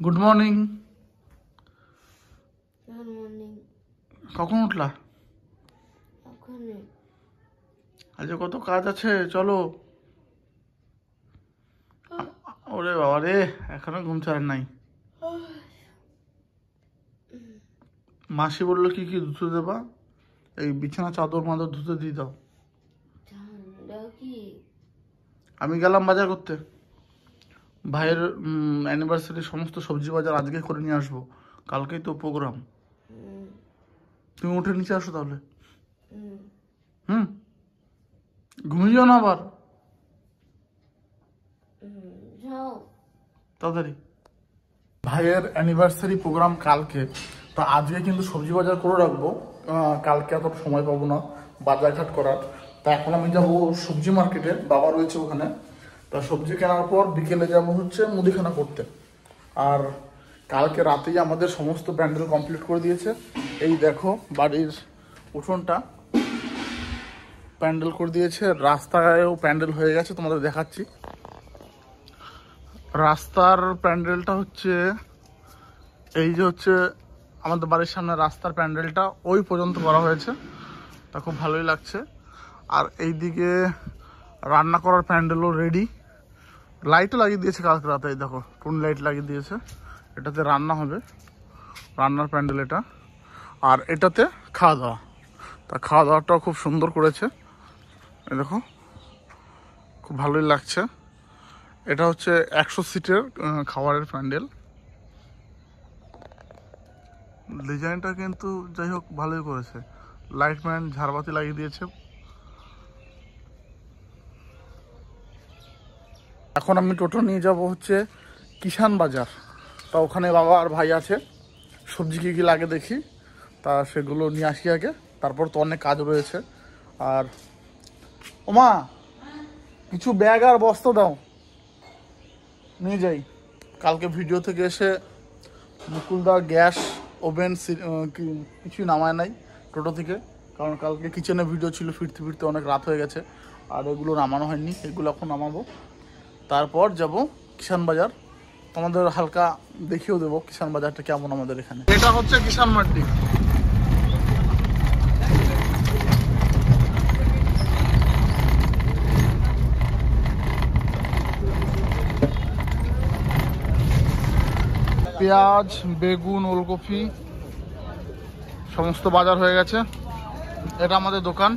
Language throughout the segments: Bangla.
Good morning. Good morning. কখন উঠলা? ওখানে আজ কত কাজ আছে, চলো। ওরে বাবা রে, এখনো ঘুম ছাড়েন নাই। মাসি বললো কি কি ধুতে দেবা? এই বিছানা চাদর মাদর ধুতে দিয়ে দাও। ঠান্ডা কি? আমি গেলাম বাজার করতে। ভাইয়ের অ্যানিভার্সারি সমস্ত সবজি বাজার আজকে করে নিয়ে আসবো, কালকেই তো প্রোগ্রাম। তুমি উঠে নিচে আসো তাহলে। ঘুমিয়ে যাও না আবার, যাও তাড়াতাড়ি। ভাইয়ের অ্যানিভার্সারি প্রোগ্রাম কালকে, তো আজকে কিন্তু সবজি বাজার করে রাখবো। কালকে এত সময় পাবো না বাজারঘাট করার। তা এখন আমি যাবো সবজি মার্কেটে, বাবা রয়েছে ওখানে। তা সবজি কেনার পর বিকেলে যাবো হচ্ছে মুদিখানা করতে। আর কালকে রাতেই আমাদের সমস্ত প্যান্ডেল কমপ্লিট করে দিয়েছে। এই দেখো বাড়ির উঠোনটা প্যান্ডেল করে দিয়েছে, রাস্তায়ও প্যান্ডেল হয়ে গেছে, তোমাদের দেখাচ্ছি। রাস্তার প্যান্ডেলটা হচ্ছে এই যে হচ্ছে আমাদের বাড়ির সামনে রাস্তার প্যান্ডেলটা ওই পর্যন্ত করা হয়েছে, তা খুব ভালোই লাগছে। আর এইদিকে রান্না করার প্যান্ডেলও রেডি, লাইটও লাগিয়ে দিয়েছে কালকে রাতে। এই দেখো টুন লাইট লাগিয়ে দিয়েছে, এটাতে রান্না হবে, রান্নার প্যান্ডেল এটা। আর এটাতে খাওয়া দাওয়া, তা খাওয়া দাওয়াটাও খুব সুন্দর করেছে। এই দেখো খুব ভালোই লাগছে। এটা হচ্ছে 100 সিটের খাবারের প্যান্ডেল। ডিজাইনটা কিন্তু যাই হোক ভালোই করেছে, লাইট ম্যান ঝাড়বাতি লাগিয়ে দিয়েছে। এখন আমি টোটো নিয়ে যাব হচ্ছে কিষান বাজার। তা ওখানে বাবা আর ভাই আছে, সবজি কী কী লাগে দেখি, তা সেগুলো নিয়ে আসি আগে, তারপর তো অনেক কাজ রয়েছে। আর ওমা কিছু ব্যাগ আর বস্তা দাও, নিয়ে যাই। কালকে ভিডিও থেকে এসে মুকুলদা গ্যাস ওভেন কিছুই নামায় নাই টোটো থেকে, কারণ কালকে কিচেনে ভিডিও ছিল, ফিরতে ফিরতে অনেক রাত হয়ে গেছে। আর এগুলো নামানো হয়নি, এগুলো এখন নামাবো। তারপর যাব কিষান বাজার, তোমাদের হালকা দেখিয়েও দেবো কিষান বাজারটা কেমন আমাদের এখানে। এটা হচ্ছে কিষান মান্ডি। পেঁয়াজ, বেগুন, ওলকপি সমস্ত বাজার হয়ে গেছে। এটা আমাদের দোকান।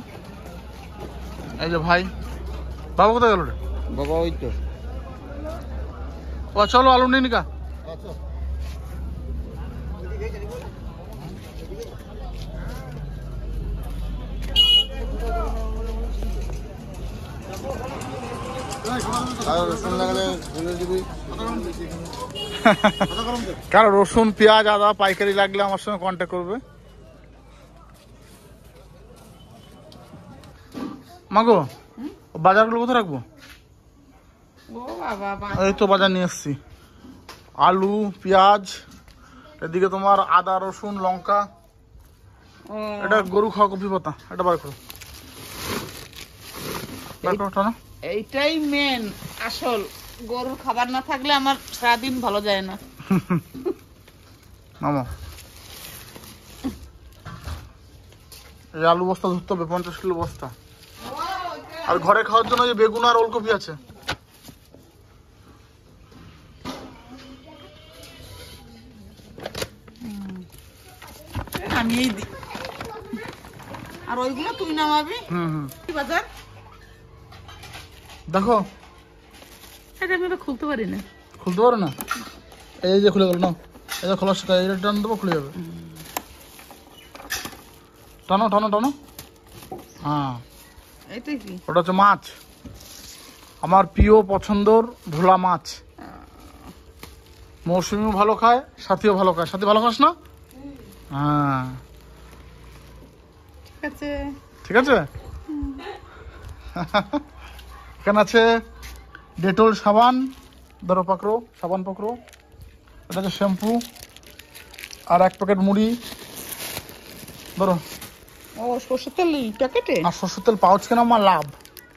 এই যে ভাই, বাবা কোথায় গেল রে? বাবা ওই তো। ও চলো আলু নিয়ে নিকা। কারো রসুন পেঁয়াজ আদা পাইকারি লাগলে আমার সঙ্গে কন্ট্যাক্ট করবে। মাগো বাজারগুলো কোথায় রাখবো? এই তো বাজার নিয়ে এসছি, আলু পেঁয়াজ, এদিকে তোমার আদা রসুন লঙ্কা। এটা গরু খাওয়া কপি পাতা, এটা বার করো, এইটাই মেন আসল। গরুর খাবার না থাকলে আমার সারাদিন ভালো যায় না। মামা এই আলু বস্তা ধরতে হবে, 50 কিলো বস্তা। আর ঘরে খাওয়ার জন্য যে বেগুন আর ওলকপি আছে। আমি এই দিই, আর ওইগুলো তুই নামাবি। বাজার দেখো, এটা আমি খুলতে পারি না। খুলতে পারো না? এই যে খুলে গেল না, এটা খোলার সাথে এটা টান দেবো, খুলে যাবে। টানো টানো টানো। হ্যাঁ এটা কি? ওটা হচ্ছে মাছ, আমার প্রিয় পছন্দর ভোলা মাছ। মৌসুমিও ভালো খায়, সাথীও ভালো খায়। সাথী ভালো খাস না? হ্যাঁ ঠিক আছে ঠিক আছে। এখানে আছে ডেটল সাবান, ধরো পাকড়ো, সাবান পাকড়ো। এটা হচ্ছে শ্যাম্পু, আর 1 প্যাকেট মুড়ি ধরো। ও সরষের তেল প্যাকেটে? আর সরষের তেল পাউচ কেনা আমার লাভ,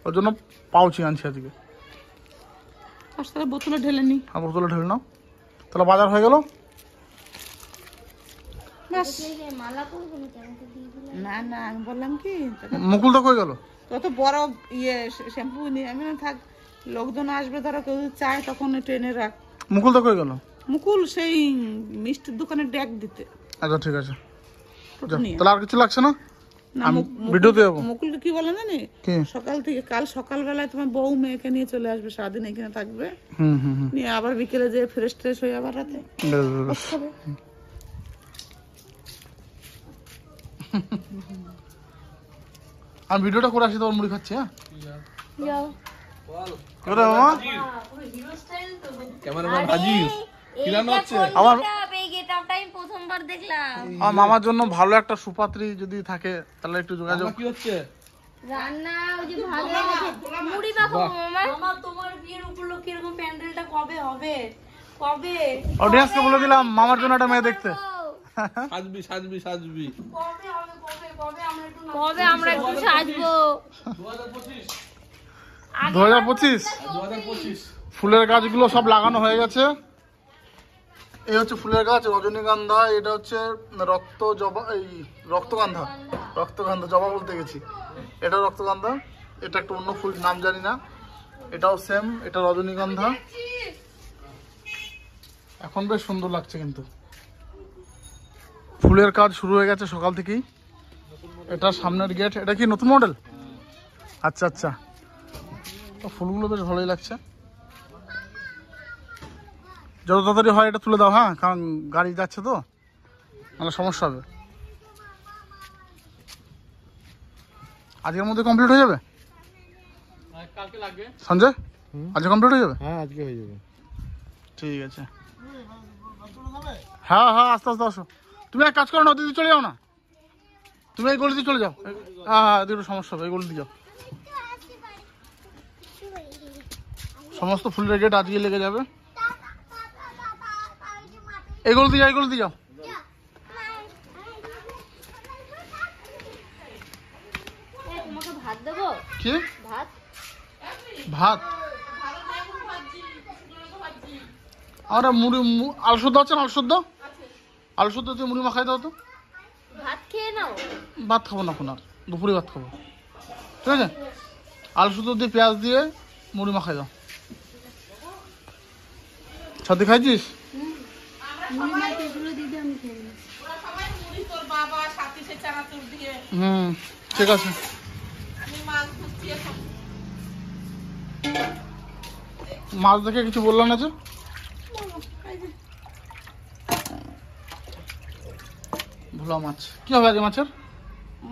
ওর জন্য পাউচই আনছি আজকে। বোতলে ঢেলে নি। বোতলে ঢেলে নাও। তো তাহলে বাজার হয়ে গেল। ব্যাস। মালা করবো না কেন দিয়ে দিলে? না না আমি বললাম কি মুকুল তো কই গেল? তত বড় শ্যাম্পু নিয়ে আমি না থাক, লোকজন আসবে ধরো কেউ চায় তখন ট্রেনে রাখ। মুকুল তো কই গেল? মুকুল সেই মিষ্টির দোকানে ডেক দিতে। আচ্ছা ঠিক আছে, টোটো যাও। নিয়ে। তাহলে আর কিছু লাগছে না? না, আমি ভিডিওতে যাবো। মুকুলকে কি বলে জানি, কি? সকাল থেকে কাল সকালবেলায় তোমার বউ মেয়েকে নিয়ে চলে আসবে, সারাদিন এখানে থাকবে, হুম হুম হুম, নিয়ে আবার বিকেলে যে ফ্রেশ ট্রেশ হয়ে আবার রাতে বেশ, বেশ, বেশ। খাবে। আমি ভিডিওটা করে আসি, তোমার মুড়ি খাচ্ছি। হ্যাঁ যাও। কোথায় মামা? ক্যামেরাম্যান হাজির। কি রান্না হচ্ছে? আমার এই গেটআপটা আমি প্রথমবার দেখলাম। আমার মামার জন্য ভালো একটা সুপাত্রী যদি থাকে তাহলে একটু যোগাযোগ। কি হচ্ছে? রান্না ওই যে ভালো মুড়ি মাখাবো মামা। মামা তোমার বিয়ের উপলক্ষে এরকম প্যান্ডেলটা কবে হবে? কবে? অডিয়েন্সকে বলে দিলাম মামার জন্য একটা মেয়ে দেখতে। সাজবি সাজবি সাজবি। কবে আমরা একটু সাজবো? 2025 2025। ফুলের গাছগুলো সব লাগানো হয়ে গেছে। এই হচ্ছে ফুলের গাছ, রজনীগন্ধা, এটা হচ্ছে রক্ত জবা, এই রক্তগন্ধা, রক্তগন্ধা জবা বলতে গেছি, এটা রক্তগন্ধা, এটা একটা অন্য ফুল নাম জানি না, এটাও সেম, এটা রজনীগন্ধা। এখন বেশ সুন্দর লাগছে কিন্তু ফুলের কাজ শুরু হয়ে গেছে সকাল থেকেই। এটা সামনের গেট, এটা কি নতুন মডেল? আচ্ছা আচ্ছা, ফুলগুলো বেশ ভালোই লাগছে। যত তাড়াতাড়ি হয় এটা তুলে দাও, হ্যাঁ, কারণ গাড়ি যাচ্ছে তো, নাহলে সমস্যা হবে। আজকের মধ্যে কমপ্লিট হয়ে যাবে কালকে লাগবে সঞ্জয়? আজকে কমপ্লিট হয়ে যাবে? হ্যাঁ আজকে হয়ে যাবে। ঠিক আছে। হ্যাঁ হ্যাঁ, আস্তে আস্তে আসো। তুমি এক কাজ করো না, দিদি চলে যাও না, তুমি এই গলিতে চলে যাও। হ্যাঁ হ্যাঁ, একটু সমস্যা হবে, এই গলিতে যাও। সমস্ত ফুলের গেট আজকে লেগে যাবে। এই গলিতে যাও, এই গলিতে যাও। তোমাকে ভাত দেবো? কি ভাত? ভাত? আমরা মুড়ি, আলু সেদ্ধ আছে না? আলু সেদ্ধ, আলু সেদ্ধ দিয়ে মুড়ি মাখাই দাও তো। ভাত খেয়ে নাও। ভাত খাবো না এখন, আর দুপুরে ভাত খাবো, ঠিক আছে? আলু সেদ্ধ দিয়ে পেঁয়াজ দিয়ে মুড়ি মাখাই দাও। ছাতি খাইছিস? হুম, ঠিক আছে। মাছ দেখে কিছু বললাম না যে? ভোলা মাছ কি হবে আজকে? মাছের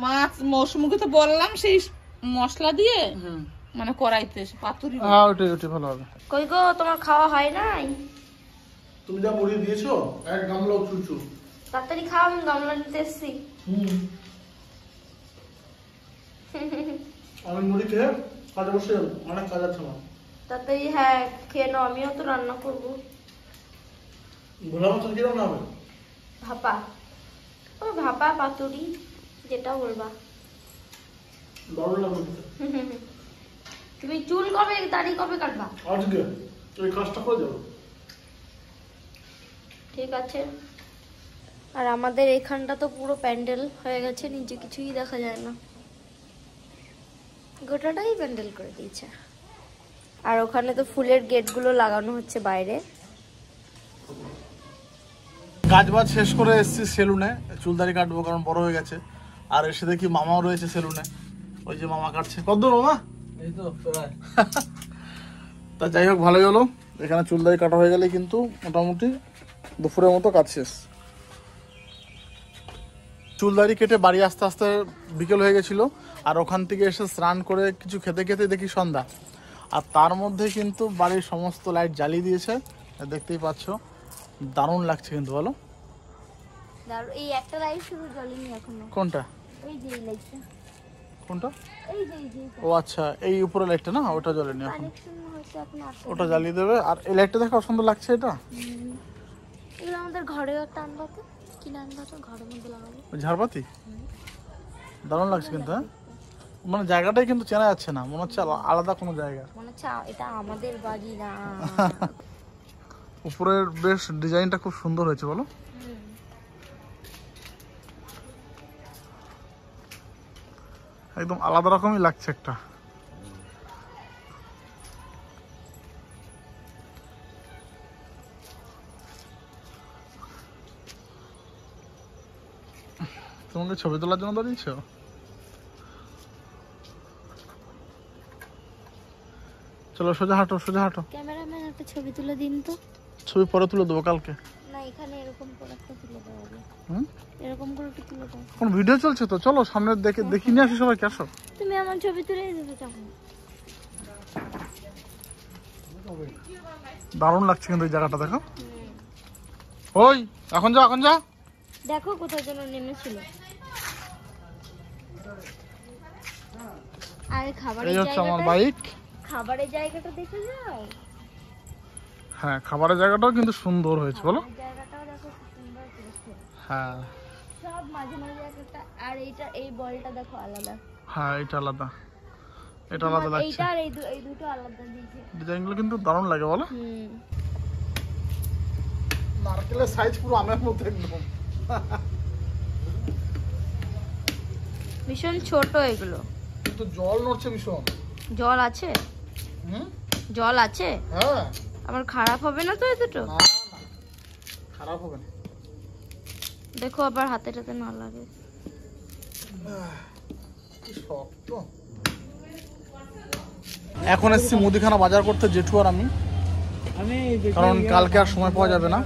মাছ মৌসুমীকে তো বললাম সেই মশলা দিয়ে মানে কড়াইতে পাতুরি। হ্যাঁ, ওইটাই ওইটাই ভালো হবে। কই গো, তোমার খাওয়া হয় নাই? তুমি যা মুড়ি দিয়েছো এক গামলা চুচু। তাড়াতাড়ি খাও, আমি গামলা নিতে এসছি। আমি মুড়ি খেয়ে কাজে বসে যাবো, অনেক কাজ আছে আমার। তাড়াতাড়ি হ্যাঁ খেয়ে নাও, আমিও তো রান্না করবো। ভোলা মাছের কিরকম হবে? ভাপা, ও ভাপা পাতুরি যেটা বলবা। দারুণ লাগবে। তুমি চুল কবে দাড়ি কবে কাটবা? আজকে এই কাজটা করে যাবো। ঠিক আছে। আর আমাদের এখানটা তো পুরো প্যান্ডেল হয়ে গেছে, নিচে কিছুই দেখা যায় না, গোটাটাই প্যান্ডেল করে দিয়েছে। আর ওখানে তো ফুলের গেটগুলো লাগানো হচ্ছে বাইরে। কাজ বাজ শেষ করে এসেছি সেলুনে, চুলদারি কাটবো কারণ বড় হয়ে গেছে। আর এসে দেখি মামাও রয়েছে সেলুনে, ওই যে মামা কাটছে। কতদূর মামা? এই তো প্রায়। তা যাই হোক, ভালোই হলো। এখানে চুলদারি কাটা হয়ে গেলে কিন্তু মোটামুটি দুপুরের মতো কাজ শেষ। চুলদারি কেটে বাড়ি আস্তে আস্তে বিকেল হয়ে গেছিল, আর ওখান থেকে এসে স্নান করে কিছু খেতে খেতে দেখি সন্ধ্যা। আর তার মধ্যে কিন্তু বাড়ির সমস্ত লাইট জ্বালিয়ে দিয়েছে, দেখতেই পাচ্ছ। দারুণ লাগছে কিন্তু, বলো। এই একটা লাইট শুধু জ্বলেনি এখনো। কোনটা? এই যে এই লাইটটা। কোনটা? এই যে এই যে ও আচ্ছা, এই উপরে লাইটটা না, ওটা জ্বলেনি এখন, কানেকশন হয়েছে এখন আসলে। ওটা জ্বালিয়ে দেবে। আর এই লাইটটা দেখো সুন্দর লাগছে। এটা এগুলো আমাদের ঘরেও একটা আনবা তো, কিনে আনবা তো, ঘরের মধ্যে লাগাবো। ঝাড়বাতি দারুণ লাগছে কিন্তু, হ্যাঁ, মানে জায়গাটাই কিন্তু চেনা যাচ্ছে না, মনে হচ্ছে আলাদা কোনো জায়গা। মনে হচ্ছে এটা আমাদের বাড়ি না। উপরের বেশ ডিজাইনটা খুব সুন্দর হয়েছে বলো। একদম আলাদা রকমই লাগছে একটা। তোমাকে ছবি তোলার জন্য দাঁড়িয়েছ? চলো সোজা হাঁটো, সোজা হাঁটো। ক্যামেরাম্যান একটা ছবি তুলে দিন তো। ছবি পরে তুলে দেবো কালকে। না এখানে এরকম করে একটা তুলে দেওয়া হবে। হুম, এরকম করে একটু তুলে দাও। এখন ভিডিও চলছে তো, চলো সামনে দেখে দেখি নিয়ে আসি সবাইকে, আসো। তুমি আমার ছবি তুলে দিতে চাও? দারুণ লাগছে কিন্তু এই জায়গাটা, দেখো। ওই এখন যা, এখন যা। দেখো কোথায় যেন নেমেছিল। আর খাবারের এই হচ্ছে আমার জায়গাটা, বাইক। খাবারের জায়গাটা দেখে যাও। হ্যাঁ, খাবারের জায়গাটাও কিন্তু সুন্দর হয়েছে বলো। জায়গাটাও দেখো খুব সুন্দর করেছে। হ্যাঁ সব মাঝে মাঝে একটা, আর এইটা এই বলটা দেখো আলাদা। হ্যাঁ, এটা আলাদা, এটা আলাদা লাগছে। এইটা আর এই দুটো আলাদা দিয়েছে। ডিজাইনগুলো কিন্তু দারুণ লাগে বলো। হুম, নারকেলের সাইজ পুরো আমের মতো একদম। ভীষণ ছোট এগুলো। কিন্তু জল নড়ছে ভীষণ। জল আছে? হুম, জল আছে? হ্যাঁ। আমার খারাপ হবে না তো এই দুটো? না না, খারাপ হবে না। দেখো আবার হাতে টাতে না লাগে। কি শক্ত। এখন এসেছি মুদিখানা বাজার করতে, জেঠু আর আমি, কারণ কালকে আর সময় পাওয়া যাবে না।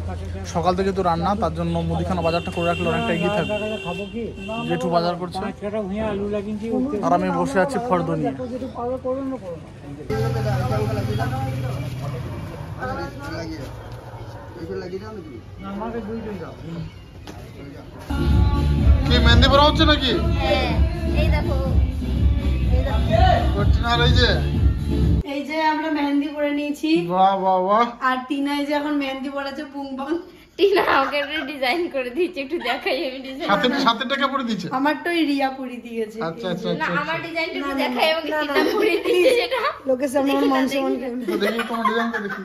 সকাল থেকে তো রান্না, তার জন্য মুদিখানা বাজারটা করে রাখলে অনেকটা এগিয়ে থাকবে। জেঠু বাজার করছে আর আমি বসে আছি ফর্দ নিয়ে। কি মেহেন্দি পরা হচ্ছে নাকি? হ্যাঁ, এই দেখো, আর এই যে এই যে আমরা মেহেন্দি পরে নিয়েছি, বাহ বাহ বাহ। আর টিনাই যে এখন মেহেন্দি পরেছে পুংবাং। টিনা আমাকে একটা ডিজাইন করে দিয়েছে, একটু দেখাই আমি ডিজাইন। সাথে টাকা পরে দিচ্ছে। আমারটা ওই রিয়া পরিয়ে দিয়েছে। আচ্ছা আচ্ছা না আচ্ছা। আমার ডিজাইনটা একটু দেখাই আমাকে, টিনা করে দিয়েছে সেটা। লোকের সামনে আমার মান সম্মান তো দেখি তোমার ডিজাইনটা দেখি।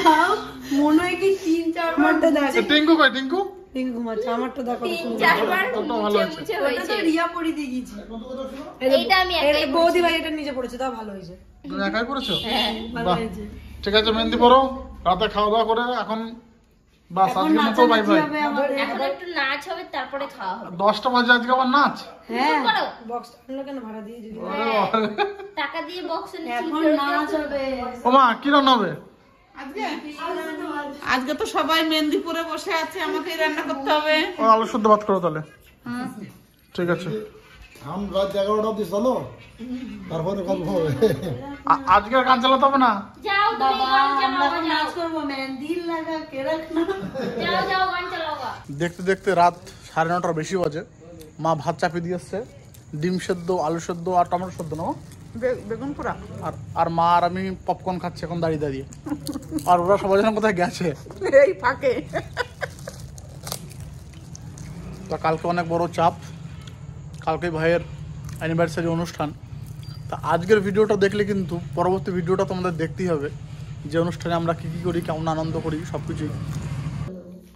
তাও মনে হয় কি 3-4 আমারটা দেখো। টিঙ্কু কই টিঙ্কু? টিং ঘুমাচ্ছে, আমারটা দেখো। 3-4 ওটা ভালো আছে। মুছে ওটা হয়েছে। তো রিয়া পরিয়ে দিয়ে গেছি। এইটা আমি একাই বৌদি ভাই এটা নিজে পড়েছে, তাও ভালো হয়েছে। তুমি একাই করেছো? ভালো বাহ, হয়েছে। ঠিক আছে মেহেন্দি পরো, রাতে খাওয়া দাওয়া করে এখন বাস আজকের মতো বাই বাই। হবে আমাদের। এখন একটু নাচ হবে তারপরে খাওয়া হবে। 10টা বাজে আজকে আমার নাচ। হ্যাঁ, করো। বক্স আনলো কেন ভাড়া দিয়ে যদি? টাকা দিয়ে বক্সে এখন নাচ হবে। ওমা কি রান্না হবে? আজকে তো সবাই মেহেন্দি পরে বসে আছে, আমাকেই রান্না করতে হবে। ও আলু শুদ্ধ ভাত করো তাহলে। ঠিক আছে। রাত 11টা অবধি চলো, তারপরে গল্প হবে। আজকে আর গান চালাতে হবে না। যাও তুমি গান চালাও, এখন নাচ করবো, মেহেন্দি লাগা কে রাখনা। যাও গান চালাও। দেখতে দেখতে রাত 9:30টার বেশি বাজে। মা ভাত চাপিয়ে দিয়ে এসছে, ডিম সেদ্ধ, আলু সেদ্ধ আর টমেটো সেদ্ধ না? বেগুন পোড়া। আর মা আর আমি পপকর্ন খাচ্ছি এখন দাঁড়িয়ে দাঁড়িয়ে। আর ওরা সবাই যেন কোথায় গেছে। এই ফাঁকে তা কালকে অনেক বড় চাপ, কালকে ভাইয়ের অ্যানিভার্সারি অনুষ্ঠান। তা আজকের ভিডিওটা দেখলে কিন্তু পরবর্তী ভিডিওটা তোমাদের দেখতেই হবে, যে অনুষ্ঠানে আমরা কী কী করি, কেমন আনন্দ করি, সব কিছুই।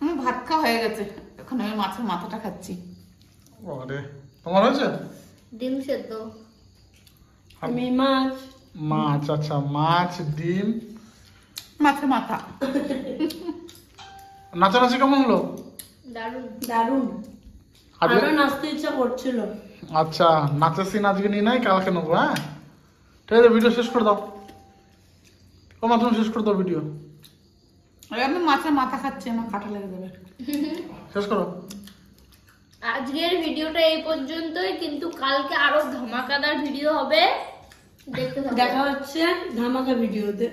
আমার ভাত খাওয়া হয়ে গেছে, এখন আমি মাছের মাথাটা খাচ্ছি। আরে তোমার হয়েছে? ডিম সেদ্ধ, আমি মাছ। মাছ, আচ্ছা মাছ, ডিম, মাছের মাথা। নাচানাচি কেমন হলো? দারুণ। দারুণ, আজকে আরো নাচতে ইচ্ছা করছিল। আচ্ছা, নাচের সিন আজকে নিয়ে নাই, কালকে নেবো। হ্যাঁ ঠিক আছে, ভিডিও শেষ করে দাও। ও মা তুমি শেষ করে দাও ভিডিও, আমি মাছের মাথা খাচ্ছি, আমার কাটা লেগে যাবে। শেষ করো। আজকের ভিডিওটা এই পর্যন্তই, কিন্তু কালকে আরো ধামাকাদার ভিডিও হবে, দেখতে থাকো। দেখা হচ্ছে ধামাকা ভিডিওতে।